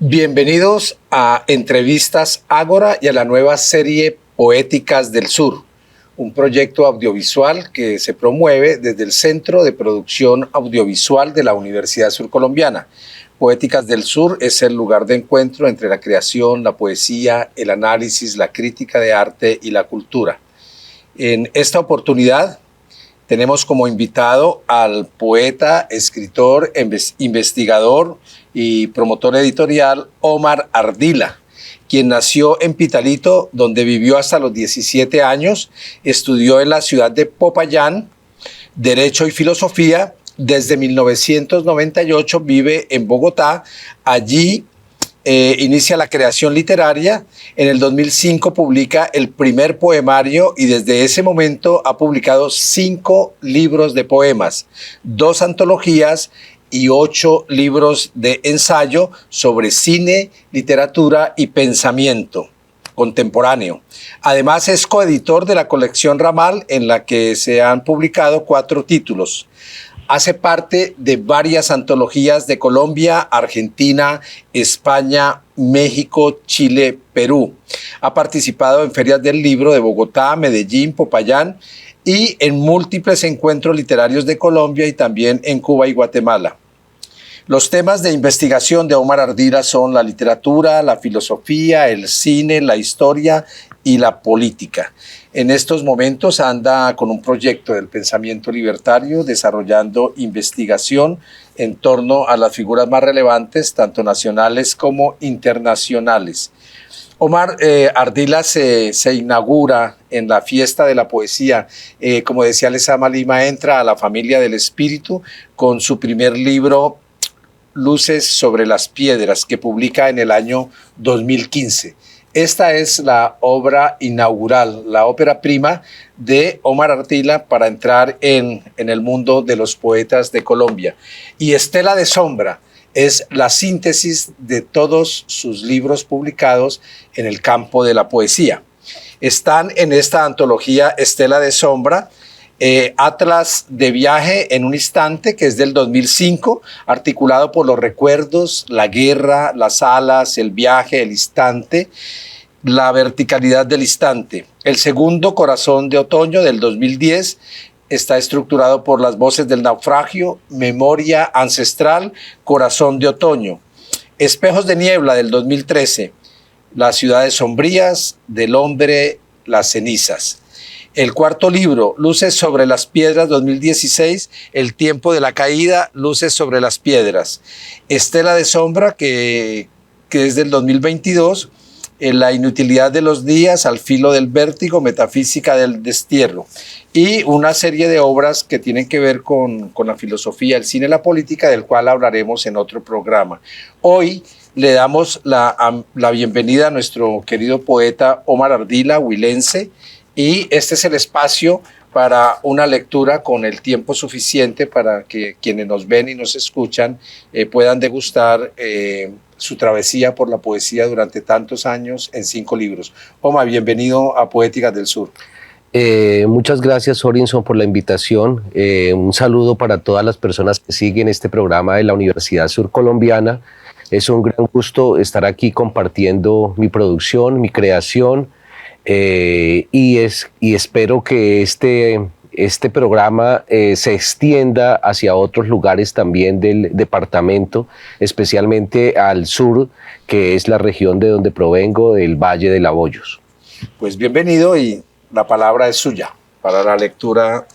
Bienvenidos a Entrevistas Ágora y a la nueva serie Poéticas del Sur, un proyecto audiovisual que se promueve desde el Centro de Producción Audiovisual de la Universidad Surcolombiana. Poéticas del Sur es el lugar de encuentro entre la creación, la poesía, el análisis, la crítica de arte y la cultura. En esta oportunidad tenemos como invitado al poeta, escritor, investigador y promotor editorial Omar Ardila, quien nació en Pitalito, donde vivió hasta los 17 años, estudió en la ciudad de Popayán Derecho y Filosofía. Desde 1998 vive en Bogotá. Allí inicia la creación literaria. En el 2005 publica el primer poemario y desde ese momento ha publicado 5 libros de poemas, 2 antologías y 8 libros de ensayo sobre cine, literatura y pensamiento contemporáneo. Además es coeditor de la colección Ramal, en la que se han publicado 4 títulos. Hace parte de varias antologías de Colombia, Argentina, España, México, Chile, Perú. Ha participado en ferias del libro de Bogotá, Medellín, Popayán y en múltiples encuentros literarios de Colombia y también en Cuba y Guatemala. Los temas de investigación de Omar Ardila son la literatura, la filosofía, el cine, la historia y la política. En estos momentos anda con un proyecto del pensamiento libertario, desarrollando investigación en torno a las figuras más relevantes, tanto nacionales como internacionales. Omar Ardila se inaugura en la fiesta de la poesía. Como decía Lezama Lima, entra a la familia del espíritu con su primer libro, Luces sobre las Piedras, que publica en el año 2015. Esta es la obra inaugural, la ópera prima de Omar Ardila para entrar en el mundo de los poetas de Colombia. Y Estela de Sombra es la síntesis de todos sus libros publicados en el campo de la poesía. Están en esta antología Estela de Sombra, Atlas de Viaje en un Instante, que es del 2005, articulado por los recuerdos, la guerra, las alas, el viaje, el instante, la verticalidad del instante. El segundo, Corazón de Otoño, del 2010, está estructurado por las voces del naufragio, memoria ancestral, Corazón de Otoño. Espejos de Niebla, del 2013, las ciudades sombrías, del hombre, las cenizas. El cuarto libro, Luces sobre las Piedras, 2016, El tiempo de la caída, Luces sobre las Piedras. Estela de Sombra, que es del 2022, La inutilidad de los días, Al filo del vértigo, Metafísica del destierro. Y una serie de obras que tienen que ver con la filosofía, el cine y la política, del cual hablaremos en otro programa. Hoy le damos la bienvenida a nuestro querido poeta Omar Ardila, huilense, y este es el espacio para una lectura con el tiempo suficiente para que quienes nos ven y nos escuchan puedan degustar su travesía por la poesía durante tantos años en 5 libros. Omar, bienvenido a Poéticas del Sur. Muchas gracias, Orinson, por la invitación. Un saludo para todas las personas que siguen este programa de la Universidad Surcolombiana. Es un gran gusto estar aquí compartiendo mi producción, mi creación, y espero que este programa se extienda hacia otros lugares también del departamento, especialmente al sur, que es la región de donde provengo, del Valle de Laboyos. Pues bienvenido y la palabra es suya para la lectura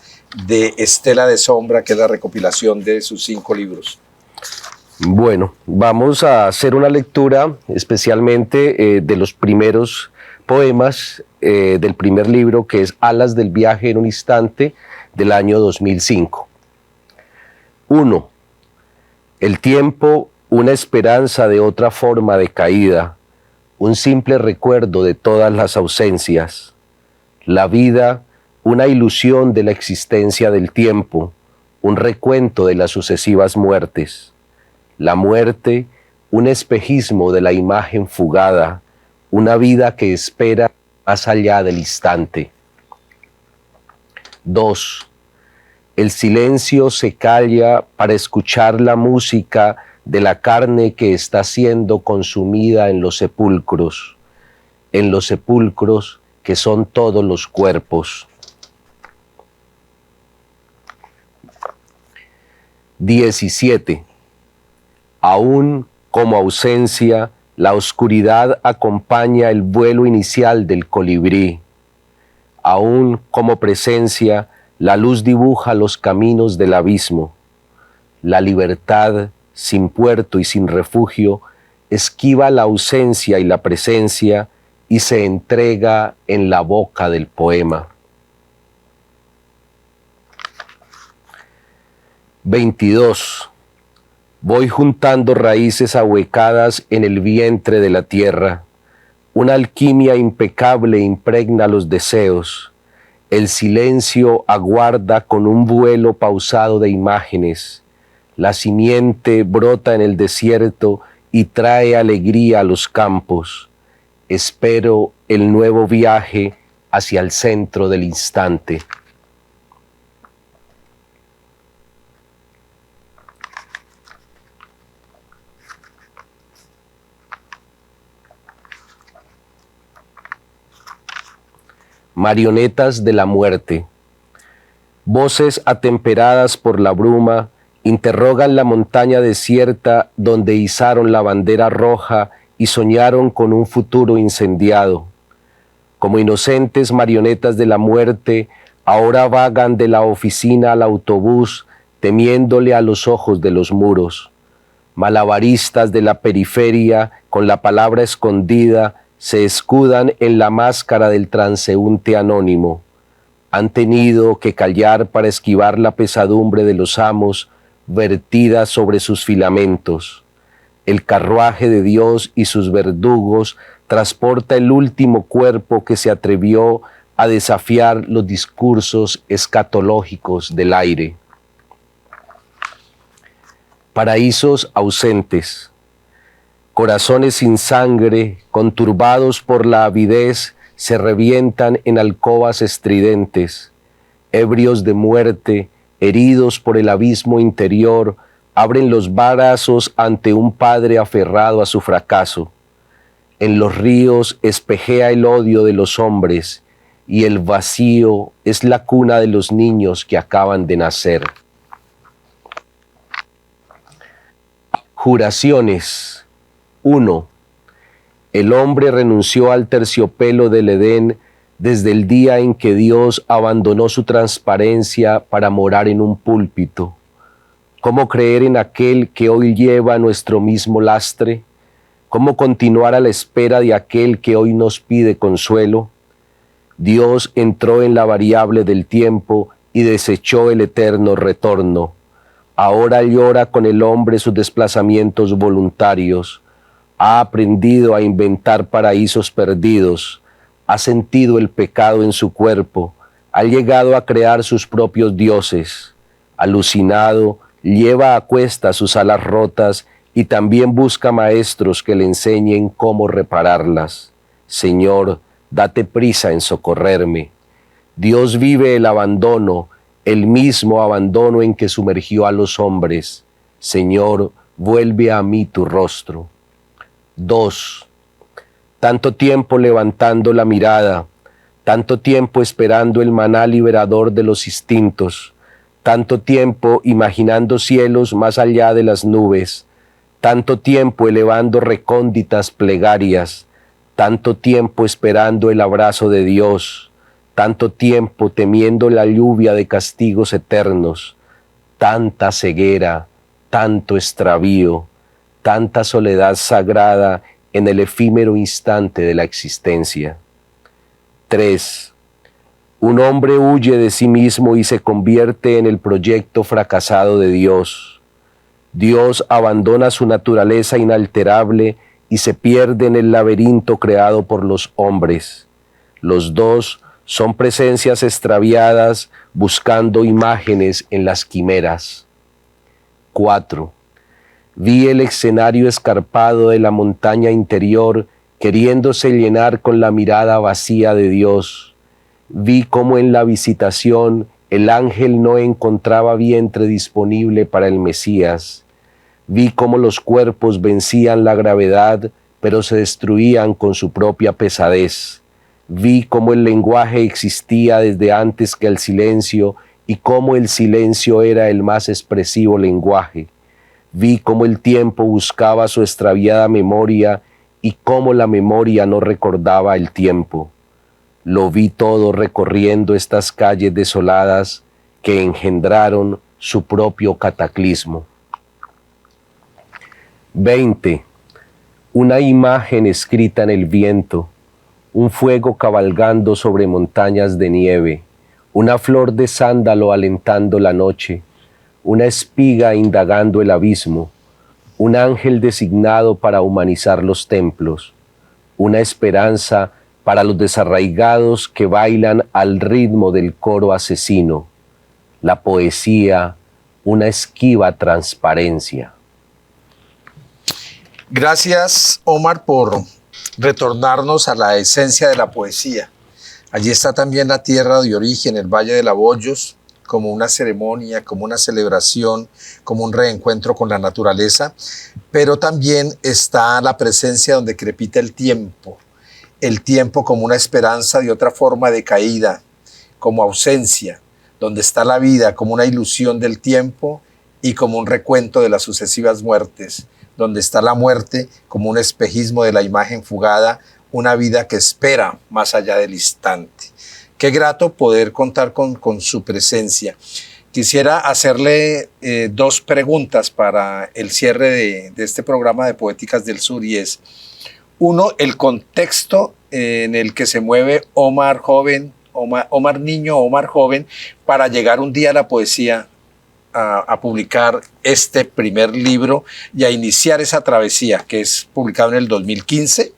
de Estela de Sombra, que es la recopilación de sus 5 libros. Bueno, vamos a hacer una lectura especialmente de los primeros poemas del primer libro, que es Alas del Viaje en un Instante, del año 2005. 1. El tiempo, una esperanza de otra forma de caída, un simple recuerdo de todas las ausencias. La vida, una ilusión de la existencia del tiempo, un recuento de las sucesivas muertes. La muerte, un espejismo de la imagen fugada, una vida que espera más allá del instante. 2. El silencio se calla para escuchar la música de la carne que está siendo consumida en los sepulcros que son todos los cuerpos. 17. Aún como ausencia, la oscuridad acompaña el vuelo inicial del colibrí. Aún como presencia, la luz dibuja los caminos del abismo. La libertad, sin puerto y sin refugio, esquiva la ausencia y la presencia y se entrega en la boca del poema. 22. Voy juntando raíces ahuecadas en el vientre de la tierra. Una alquimia impecable impregna los deseos. El silencio aguarda con un vuelo pausado de imágenes. La simiente brota en el desierto y trae alegría a los campos. Espero el nuevo viaje hacia el centro del instante. Marionetas de la muerte. Voces atemperadas por la bruma interrogan la montaña desierta donde izaron la bandera roja y soñaron con un futuro incendiado. Como inocentes marionetas de la muerte, ahora vagan de la oficina al autobús, temiéndole a los ojos de los muros. Malabaristas de la periferia, con la palabra escondida, se escudan en la máscara del transeúnte anónimo. Han tenido que callar para esquivar la pesadumbre de los amos vertida sobre sus filamentos. El carruaje de Dios y sus verdugos transporta el último cuerpo que se atrevió a desafiar los discursos escatológicos del aire. Paraísos ausentes. Corazones sin sangre, conturbados por la avidez, se revientan en alcobas estridentes. Ebrios de muerte, heridos por el abismo interior, abren los brazos ante un padre aferrado a su fracaso. En los ríos espejea el odio de los hombres, y el vacío es la cuna de los niños que acaban de nacer. Juraciones. 1. El hombre renunció al terciopelo del Edén desde el día en que Dios abandonó su transparencia para morar en un púlpito. ¿Cómo creer en aquel que hoy lleva nuestro mismo lastre? ¿Cómo continuar a la espera de aquel que hoy nos pide consuelo? Dios entró en la variable del tiempo y desechó el eterno retorno. Ahora llora con el hombre sus desplazamientos voluntarios. Ha aprendido a inventar paraísos perdidos, ha sentido el pecado en su cuerpo, ha llegado a crear sus propios dioses. Alucinado, lleva a cuestas sus alas rotas y también busca maestros que le enseñen cómo repararlas. Señor, date prisa en socorrerme. Dios vive el abandono, el mismo abandono en que sumergió a los hombres. Señor, vuelve a mí tu rostro. 2. Tanto tiempo levantando la mirada, tanto tiempo esperando el maná liberador de los instintos, tanto tiempo imaginando cielos más allá de las nubes, tanto tiempo elevando recónditas plegarias, tanto tiempo esperando el abrazo de Dios, tanto tiempo temiendo la lluvia de castigos eternos, tanta ceguera, tanto extravío, tanta soledad sagrada en el efímero instante de la existencia. 3. Un hombre huye de sí mismo y se convierte en el proyecto fracasado de Dios. Dios abandona su naturaleza inalterable y se pierde en el laberinto creado por los hombres. Los dos son presencias extraviadas buscando imágenes en las quimeras. 4. Vi el escenario escarpado de la montaña interior queriéndose llenar con la mirada vacía de Dios. Vi cómo en la visitación el ángel no encontraba vientre disponible para el Mesías. Vi cómo los cuerpos vencían la gravedad, pero se destruían con su propia pesadez. Vi cómo el lenguaje existía desde antes que el silencio y cómo el silencio era el más expresivo lenguaje. Vi cómo el tiempo buscaba su extraviada memoria y cómo la memoria no recordaba el tiempo. Lo vi todo recorriendo estas calles desoladas que engendraron su propio cataclismo. 20. Una imagen escrita en el viento, un fuego cabalgando sobre montañas de nieve, una flor de sándalo alentando la noche, una espiga indagando el abismo, un ángel designado para humanizar los templos, una esperanza para los desarraigados que bailan al ritmo del coro asesino, la poesía, una esquiva transparencia. Gracias, Omar, por retornarnos a la esencia de la poesía. Allí está también la tierra de origen, el Valle de Laboyos, como una ceremonia, como una celebración, como un reencuentro con la naturaleza, pero también está la presencia donde crepita el tiempo como una esperanza de otra forma de caída, como ausencia, donde está la vida como una ilusión del tiempo y como un recuento de las sucesivas muertes, donde está la muerte como un espejismo de la imagen fugada, una vida que espera más allá del instante. Qué grato poder contar con su presencia. Quisiera hacerle dos preguntas para el cierre de este programa de Poéticas del Sur, y es, uno, el contexto en el que se mueve Omar niño, Omar joven, para llegar un día a la poesía, a publicar este primer libro y a iniciar esa travesía que es publicado en el 2015.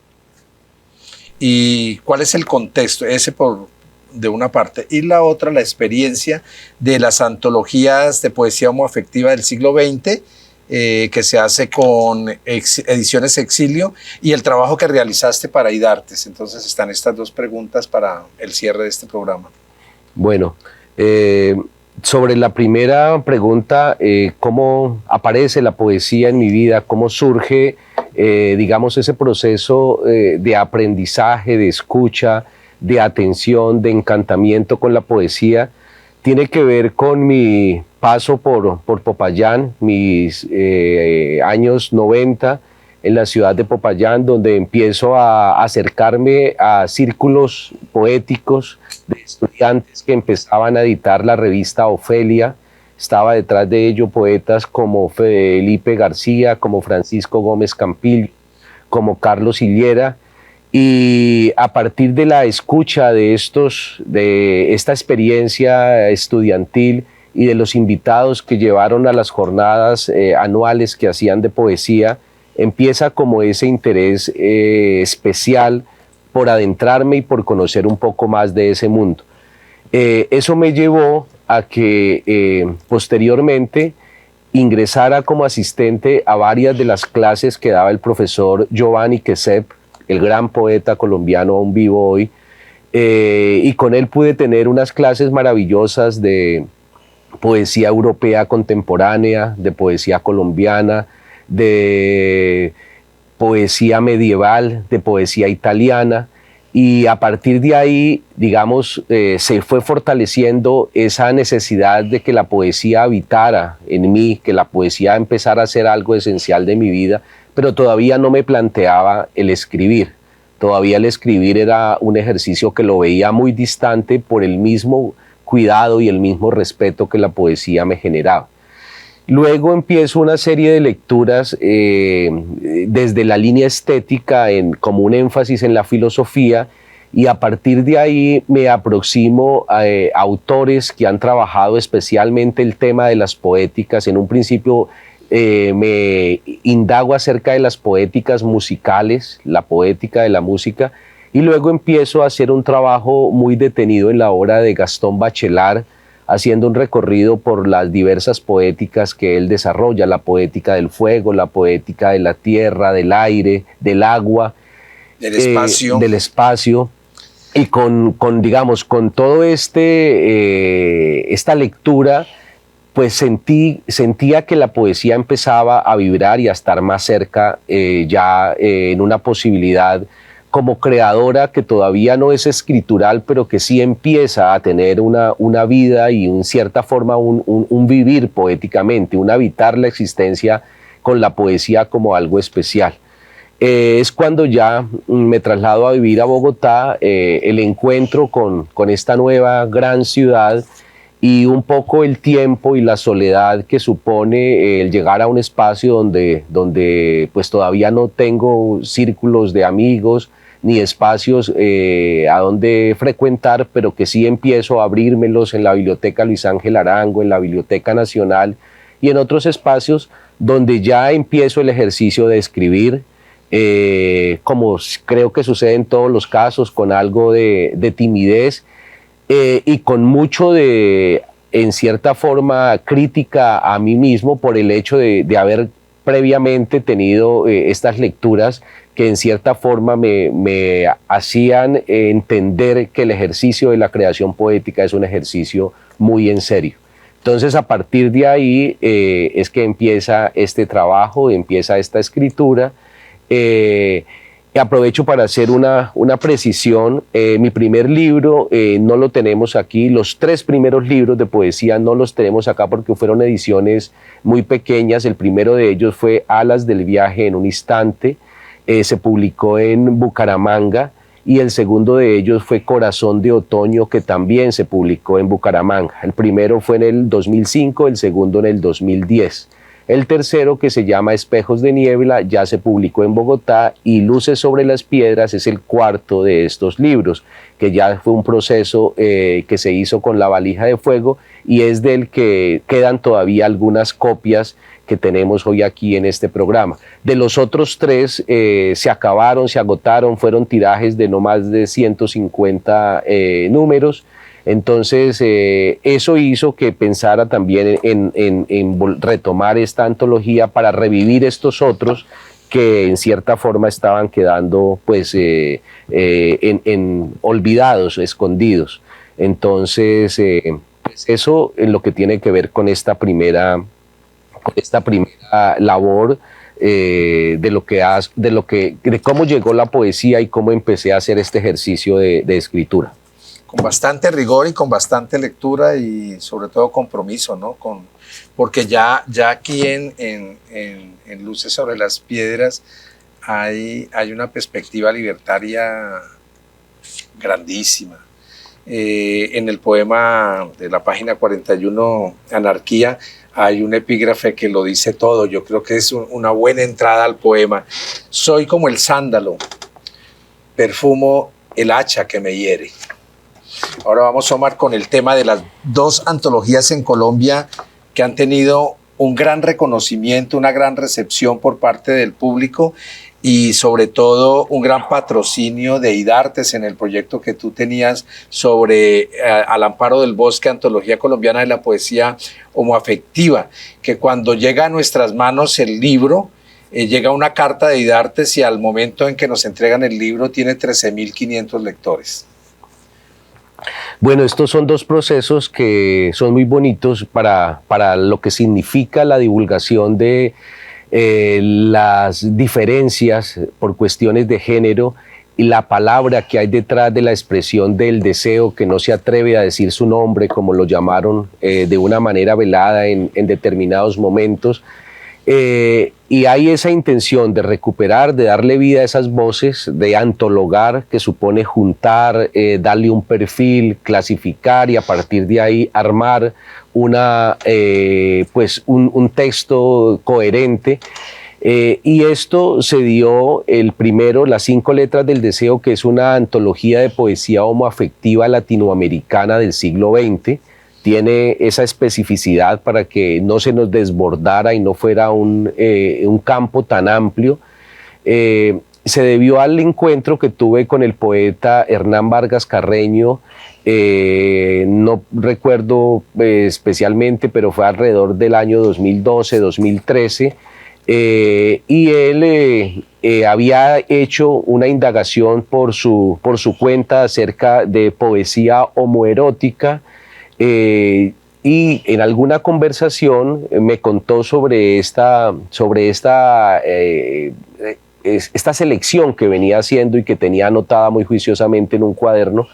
¿Y cuál es el contexto? Ese de una parte. Y la otra, la experiencia de las antologías de poesía homoafectiva del siglo XX, que se hace con Ediciones Exilio, y el trabajo que realizaste para IDARTES. Entonces están estas dos preguntas para el cierre de este programa. Bueno, sobre la primera pregunta, ¿cómo aparece la poesía en mi vida? ¿Cómo surge, digamos, ese proceso de aprendizaje, de escucha, de atención, de encantamiento con la poesía? Tiene que ver con mi paso por Popayán, mis años 90 en la ciudad de Popayán, donde empiezo a acercarme a círculos poéticos de estudiantes que empezaban a editar la revista Ofelia. Estaba detrás de ello poetas como Felipe García, como Francisco Gómez Campillo, como Carlos Higuera. Y a partir de la escucha de esta experiencia estudiantil y de los invitados que llevaron a las jornadas anuales que hacían de poesía, empieza como ese interés especial por adentrarme y por conocer un poco más de ese mundo. Eso me llevó a que posteriormente ingresara como asistente a varias de las clases que daba el profesor Giovanni Quesep, el gran poeta colombiano aún vivo hoy, y con él pude tener unas clases maravillosas de poesía europea contemporánea, de poesía colombiana, de poesía medieval, de poesía italiana, y a partir de ahí, digamos, se fue fortaleciendo esa necesidad de que la poesía habitara en mí, que la poesía empezara a ser algo esencial de mi vida, pero todavía no me planteaba el escribir. Todavía el escribir era un ejercicio que lo veía muy distante por el mismo cuidado y el mismo respeto que la poesía me generaba. Luego empiezo una serie de lecturas desde la línea estética, como un énfasis en la filosofía, y a partir de ahí me aproximo a autores que han trabajado especialmente el tema de las poéticas. En un principio me indago acerca de las poéticas musicales, la poética de la música, y luego empiezo a hacer un trabajo muy detenido en la obra de Gastón Bachelard, haciendo un recorrido por las diversas poéticas que él desarrolla, la poética del fuego, la poética de la tierra, del aire, del agua, del espacio. Y con digamos, con todo esta lectura, pues sentía que la poesía empezaba a vibrar y a estar más cerca en una posibilidad como creadora que todavía no es escritural, pero que sí empieza a tener una vida y en cierta forma un vivir poéticamente, un habitar la existencia con la poesía como algo especial. Es cuando ya me traslado a vivir a Bogotá, el encuentro con esta nueva gran ciudad y un poco el tiempo y la soledad que supone el llegar a un espacio donde pues todavía no tengo círculos de amigos ni espacios a donde frecuentar, pero que sí empiezo a abrírmelos en la Biblioteca Luis Ángel Arango, en la Biblioteca Nacional y en otros espacios donde ya empiezo el ejercicio de escribir, como creo que sucede en todos los casos, con algo de timidez y con mucho en cierta forma, crítica a mí mismo por el hecho de haber previamente tenido estas lecturas que en cierta forma me hacían entender que el ejercicio de la creación poética es un ejercicio muy en serio. Entonces, a partir de ahí es que empieza este trabajo, empieza esta escritura. Y aprovecho para hacer una precisión. Mi primer libro no lo tenemos aquí. Los 3 primeros libros de poesía no los tenemos acá porque fueron ediciones muy pequeñas. El primero de ellos fue Alas del viaje en un instante. Se publicó en Bucaramanga. Y el segundo de ellos fue Corazón de otoño, que también se publicó en Bucaramanga. El primero fue en el 2005, el segundo en el 2010. El tercero, que se llama Espejos de niebla, ya se publicó en Bogotá, y Luces sobre las piedras es el cuarto de estos libros, que ya fue un proceso que se hizo con La valija de fuego y es del que quedan todavía algunas copias que tenemos hoy aquí en este programa. De los otros 3 se acabaron, se agotaron, fueron tirajes de no más de 150 números. Entonces eso hizo que pensara también en retomar esta antología para revivir estos otros que en cierta forma estaban quedando pues olvidados, escondidos. Entonces pues eso es lo que tiene que ver con esta primera labor de cómo llegó la poesía y cómo empecé a hacer este ejercicio de escritura. Con bastante rigor y con bastante lectura y sobre todo compromiso, ¿no? Porque ya aquí en Luces sobre las piedras hay una perspectiva libertaria grandísima. En el poema de la página 41, Anarquía, hay un epígrafe que lo dice todo. Yo creo que es una buena entrada al poema. Soy como el sándalo, perfumo el hacha que me hiere. Ahora vamos, Omar, con el tema de las 2 antologías en Colombia que han tenido un gran reconocimiento, una gran recepción por parte del público y sobre todo un gran patrocinio de IDARTES en el proyecto que tú tenías sobre Al amparo del bosque, antología colombiana de la poesía homoafectiva, que cuando llega a nuestras manos el libro, llega una carta de IDARTES y al momento en que nos entregan el libro tiene 13.500 lectores. Bueno, estos son 2 procesos que son muy bonitos para lo que significa la divulgación de las diferencias por cuestiones de género y la palabra que hay detrás de la expresión del deseo que no se atreve a decir su nombre, como lo llamaron de una manera velada en determinados momentos. Y hay esa intención de recuperar, de darle vida a esas voces, de antologar, que supone juntar, darle un perfil, clasificar y a partir de ahí armar pues un texto coherente. Y esto se dio el primero, Las 5 letras del deseo, que es una antología de poesía homoafectiva latinoamericana del siglo XX. Tiene esa especificidad para que no se nos desbordara y no fuera un campo tan amplio. Se debió al encuentro que tuve con el poeta Hernán Vargas Carreño, no recuerdo especialmente, pero fue alrededor del año 2012, 2013, y él había hecho una indagación por su cuenta acerca de poesía homoerótica, y en alguna conversación me contó sobre esta selección que venía haciendo y que tenía anotada muy juiciosamente en un cuaderno.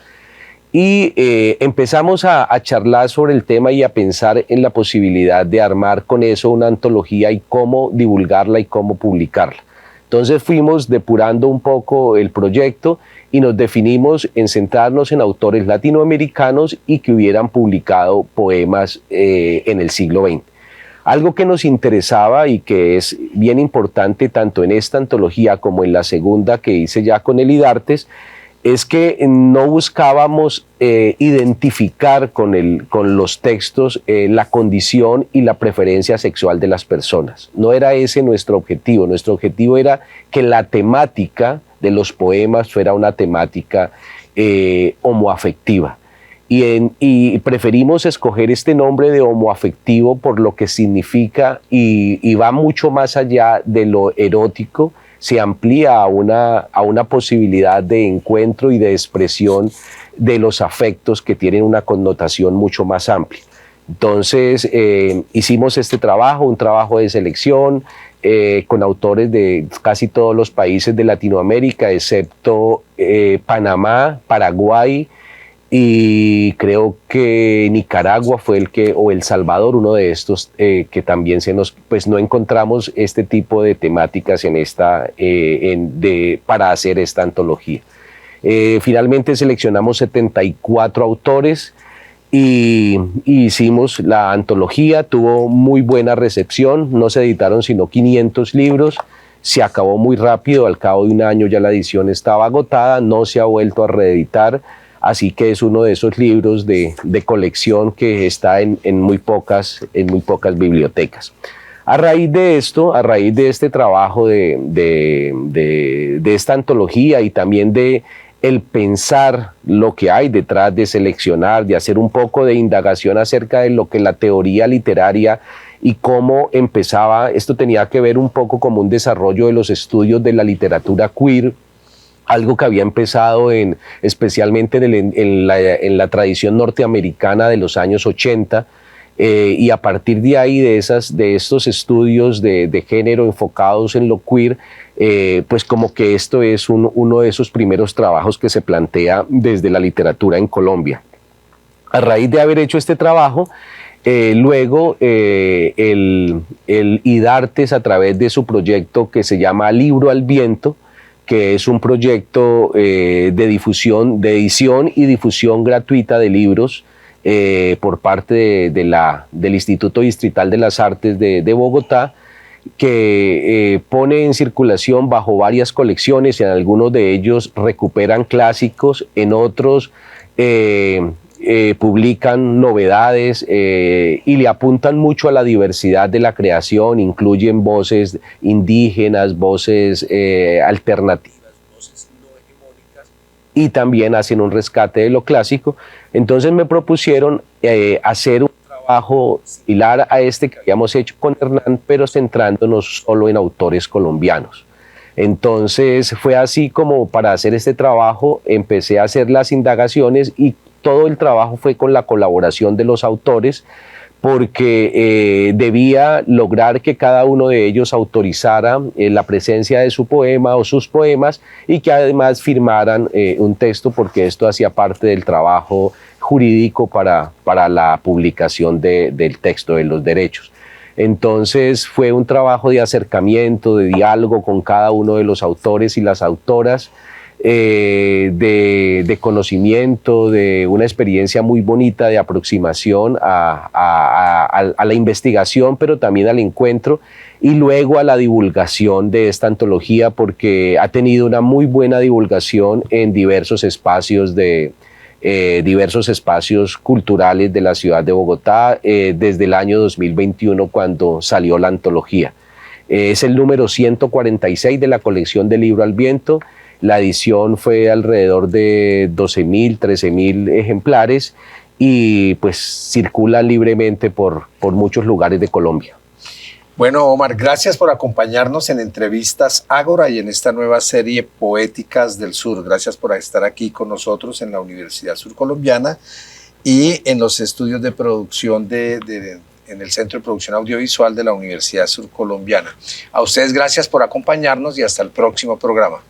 Y empezamos a charlar sobre el tema y a pensar en la posibilidad de armar con eso una antología y cómo divulgarla y cómo publicarla. Entonces fuimos depurando un poco el proyecto y nos definimos en centrarnos en autores latinoamericanos y que hubieran publicado poemas en el siglo XX. Algo que nos interesaba y que es bien importante tanto en esta antología como en la segunda que hice ya con el IDARTES, es que no buscábamos identificar con los textos la condición y la preferencia sexual de las personas. No era ese nuestro objetivo era que la temática de los poemas fuera una temática homoafectiva. Y preferimos escoger este nombre de homoafectivo por lo que significa y va mucho más allá de lo erótico, se amplía a una posibilidad de encuentro y de expresión de los afectos que tienen una connotación mucho más amplia. Entonces hicimos este trabajo, un trabajo de selección con autores de casi todos los países de Latinoamérica, excepto Panamá, Paraguay, y creo que Nicaragua fue o El Salvador, uno de estos que también pues no encontramos este tipo de temáticas para hacer esta antología. Finalmente seleccionamos 74 autores y hicimos la antología, tuvo muy buena recepción, no se editaron sino 500 libros, se acabó muy rápido, al cabo de un año ya la edición estaba agotada, no se ha vuelto a reeditar. Así que es uno de esos libros de colección que está en muy pocas bibliotecas. A raíz de esto, a raíz de este trabajo de esta antología y también de el pensar lo que hay detrás de seleccionar, de hacer un poco de indagación acerca de lo que la teoría literaria y cómo empezaba, esto tenía que ver un poco como un desarrollo de los estudios de la literatura queer, algo que había empezado especialmente en la tradición norteamericana de los años 80, y a partir de ahí, de estos estudios de género enfocados en lo queer, pues como que esto es uno de esos primeros trabajos que se plantea desde la literatura en Colombia. A raíz de haber hecho este trabajo, luego el IDARTES, a través de su proyecto que se llama Libro al Viento, que es un proyecto de edición y difusión gratuita de libros por parte del Instituto Distrital de las Artes de Bogotá, que pone en circulación bajo varias colecciones, en algunos de ellos recuperan clásicos, en otros publican novedades y le apuntan mucho a la diversidad de la creación, incluyen voces indígenas, voces alternativas, voces no hegemónicas, y también hacen un rescate de lo clásico. Entonces me propusieron hacer un trabajo similar a este que habíamos hecho con Hernán, pero centrándonos solo en autores colombianos. Entonces fue así como para hacer este trabajo empecé a hacer las indagaciones y todo el trabajo fue con la colaboración de los autores porque debía lograr que cada uno de ellos autorizara la presencia de su poema o sus poemas y que además firmaran un texto porque esto hacía parte del trabajo jurídico para la publicación del texto de los derechos. Entonces fue un trabajo de acercamiento, de diálogo con cada uno de los autores y las autoras, de conocimiento, de una experiencia muy bonita de aproximación a la investigación, pero también al encuentro y luego a la divulgación de esta antología, porque ha tenido una muy buena divulgación en diversos espacios culturales de la ciudad de Bogotá desde el año 2021 cuando salió la antología. Es el número 146 de la colección de Libro al Viento. La edición fue alrededor de 12.000, 13.000 ejemplares y pues circula libremente por muchos lugares de Colombia. Bueno, Omar, gracias por acompañarnos en Entrevistas Ágora y en esta nueva serie Poéticas del Sur. Gracias por estar aquí con nosotros en la Universidad Surcolombiana. y en los estudios de producción en el Centro de Producción Audiovisual de la Universidad Surcolombiana. A ustedes gracias por acompañarnos y hasta el próximo programa.